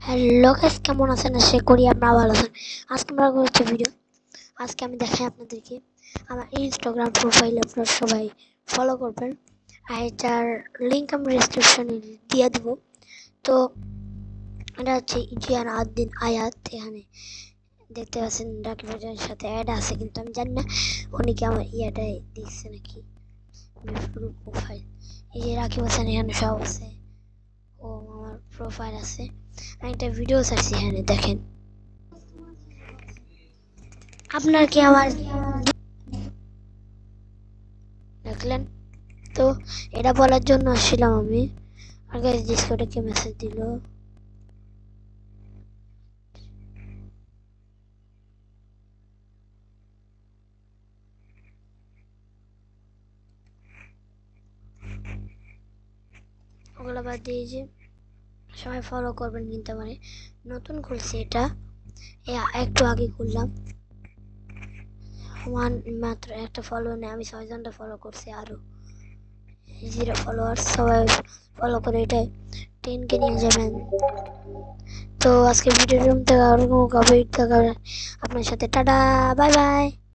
Hello guys, কেমন আছেন? আশা করি আপনারা ভালো আছেন। আজকে আমরা করছি ভিডিও। আজকে আমি দেখাই আপনাদেরকে আমার ইনস্টাগ্রাম প্রোফাইল আপনারা সবাই ফলো করবেন, আর এটার লিঙ্ক আমি ডেসক্রিপশনে দিয়ে দেব। তো এটা হচ্ছে ইজিয়ান আদ্দিন আয়াত। এখানে দেখতে পাচ্ছেন রাকিব হাসানের সাথে অ্যাড আছে, কিন্তু আমি জানি না উনি কি আমার ইয়াটাই দেখছে নাকি। প্রোফাইল এই যে রাকিব হাসান এখানে সব আছে, ও আমার প্রোফাইল আছে। আমি একটা ভিডিও ছাড়ছি, এখানে দেখেন। আপনার কি আমার দেখলেন? তো এটা বলার জন্য আসছিলাম আমি। আর গাইস, ডিসকর্ডে কে মেসেজ দিল? ওগুলো বাদ দিয়ে যে সবাই ফলো করবেন, কিন্তু মানে নতুন খুলছে এটা, একটু আগে খুললাম। মাত্র একটা ফলো নেই, আমি 6জনটা ফলো করছি, আরো 0 ফলোয়ার্স। সবাই ফলো করে এটাই 10K নিয়ে যাবেন। তো আজকে ভিডিওর রুম থেকে আর কোনো কবে আপনার সাথে টাটা, বাই বাই।